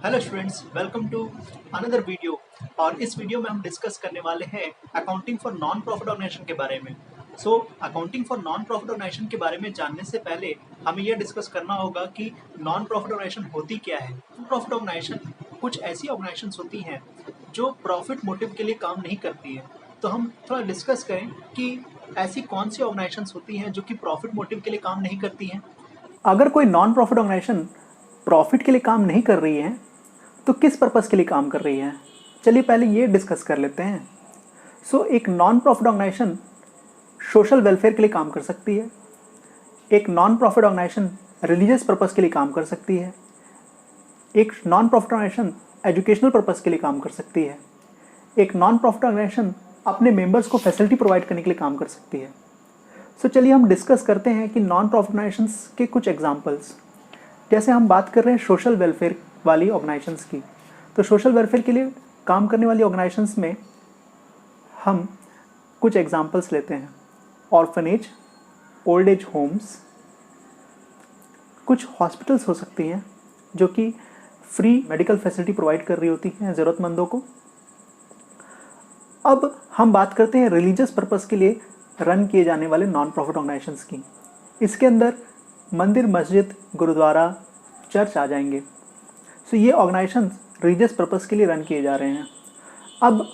Hello students, welcome to another video. और इस video में हम डिस्कस करने वाले हैं accounting for non profit organization के बारे में। Accounting for non profit organization के बारे में जानने से पहले हमें यह डिस्कस करना होगा कि नॉन प्रॉफिट ऑर्गेनाइजेशन होती क्या है। नॉन प्रॉफिट ऑर्गेनाइजेशन कुछ ऐसी ऑर्गेनाइजेशन होती हैं जो प्रॉफिट मोटिव के लिए काम नहीं करती है। तो हम थोड़ा डिस्कस करें कि ऐसी कौन सी ऑर्गेनाइजेशन होती हैं जो कि प्रॉफिट मोटिव के लिए काम नहीं करती हैं। अगर कोई नॉन प्रॉफिट ऑर्गेनाइजेशन प्रॉफिट के लिए काम नहीं कर रही है तो किस पर्पस के लिए काम कर रही है, चलिए पहले ये डिस्कस कर लेते हैं। एक non profit organization social welfare के लिए काम कर सकती है, एक non profit organization religious purpose के लिए काम कर सकती है, एक non profit organization educational purpose के लिए काम कर सकती है, एक नॉन प्रॉफिट ऑर्गेनाइजेशन अपने मेंबर्स को फैसिलिटी प्रोवाइड करने के लिए काम कर सकती है। चलिए हम डिस्कस करते हैं कि नॉन प्रॉफिट ऑर्गेनाइजेशंस के कुछ एग्जांपल्स। जैसे हम बात कर रहे हैं सोशल वेलफेयर वाली ऑर्गेनाइजेशंस की, तो सोशल वेलफेयर के लिए काम करने वाली ऑर्गेनाइजेशंस में हम कुछ एग्जांपल्स लेते हैं। ऑर्फनेज, ओल्ड एज होम्स, कुछ हॉस्पिटल्स हो सकती हैं जो कि फ्री मेडिकल फैसिलिटी प्रोवाइड कर रही होती हैं ज़रूरतमंदों को। अब हम बात करते हैं रिलीजियस पर्पस के लिए रन किए जाने वाले नॉन प्रॉफिट ऑर्गेनाइजेशंस की। इसके अंदर मंदिर, मस्जिद, गुरुद्वारा, चर्च आ जाएंगे। ये ऑर्गेनाइजेशंस रिलीजियस पर्पस के लिए रन किए जा रहे हैं। अब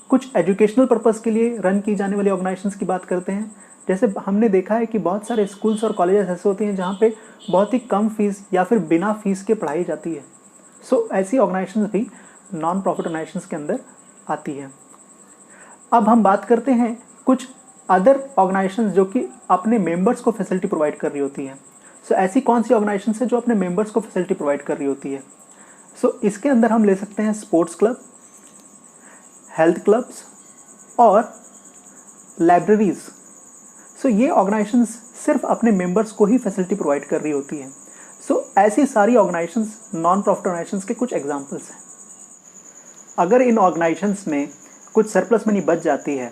कुछ एजुकेशनल पर्पस के लिए रन की जाने वाली ऑर्गेनाइजेशंस की बात करते हैं। जैसे हमने देखा है कि बहुत सारे स्कूल्स और कॉलेजेस ऐसे होते हैं जहाँ पे बहुत ही कम फीस या फिर बिना फीस के पढ़ाई जाती है। ऐसी ऑर्गेनाइजेशंस भी नॉन प्रॉफिट ऑर्गेनाइजेशंस के अंदर आती है। अब हम बात करते हैं कुछ अदर ऑर्गेनाइजेशंस जो कि अपने मेंबर्स को फैसिलिटी प्रोवाइड कर रही होती हैं। ऐसी कौन सी ऑर्गेनाइजेशंस है जो अपने मेंबर्स को फैसिलिटी प्रोवाइड कर रही होती है? इसके अंदर हम ले सकते हैं स्पोर्ट्स क्लब, हेल्थ क्लब्स और लाइब्रेरीज। ये ऑर्गेनाइजेशंस सिर्फ अपने मेंबर्स को ही फैसिलिटी प्रोवाइड कर रही होती हैं। ऐसी सारी ऑर्गेनाइजेशंस नॉन प्रॉफिट ऑर्गेनाइजेशंस के कुछ एग्जांपल्स हैं। अगर इन ऑर्गेनाइजेशंस में कुछ सरप्लस मनी बच जाती है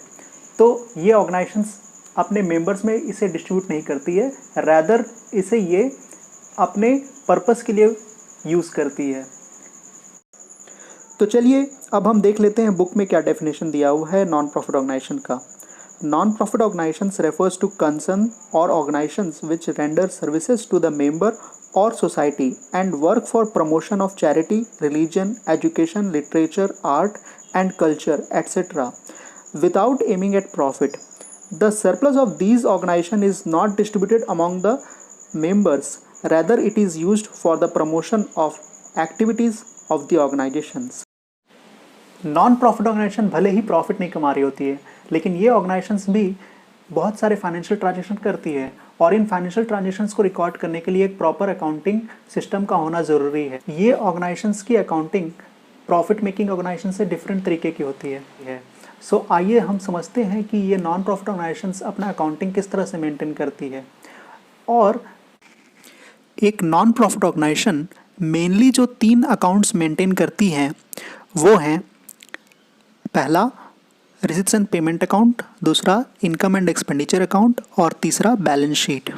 तो ये ऑर्गेनाइजेशंस अपने मेंबर्स में इसे डिस्ट्रीब्यूट नहीं करती है, रैदर इसे ये अपने पर्पस के लिए यूज़ करती है। तो चलिए अब हम देख लेते हैं बुक में क्या डेफिनेशन दिया हुआ है नॉन प्रॉफिट ऑर्गेनाइजेशन का। Non profit organisations refers to concern और organisations which render services to the member or society and work for promotion of charity, religion, education, literature, art and culture, etc. without aiming at profit. The surplus of these organizations is not distributed among the members, rather it is used for the promotion of activities of the organizations. Non profit organization भले ही profit नहीं कमा रही होती है, लेकिन ये organisations भी बहुत सारे फाइनेंशियल ट्रांजेक्शन करती है और इन फाइनेंशियल ट्रांजेक्शन्स को रिकॉर्ड करने के लिए एक प्रॉपर अकाउंटिंग सिस्टम का होना ज़रूरी है। ये ऑर्गेनाइजेशंस की अकाउंटिंग प्रॉफिट मेकिंग ऑर्गेनाइजेशन से डिफरेंट तरीके की होती है। आइए हम समझते हैं कि ये नॉन प्रॉफिट ऑर्गेनाइजेशंस अपना अकाउंटिंग किस तरह से मेंटेन करती है। और एक नॉन प्रॉफिट ऑर्गेनाइजेशन मेनली जो 3 अकाउंट्स मेंटेन करती हैं वो हैं, पहला रिसीट्स एंड पेमेंट अकाउंट, दूसरा इनकम एंड एक्सपेंडिचर अकाउंट और तीसरा balance sheet.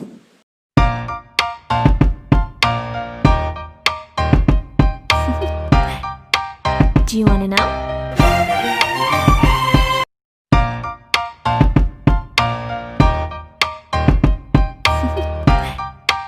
Do you want to know?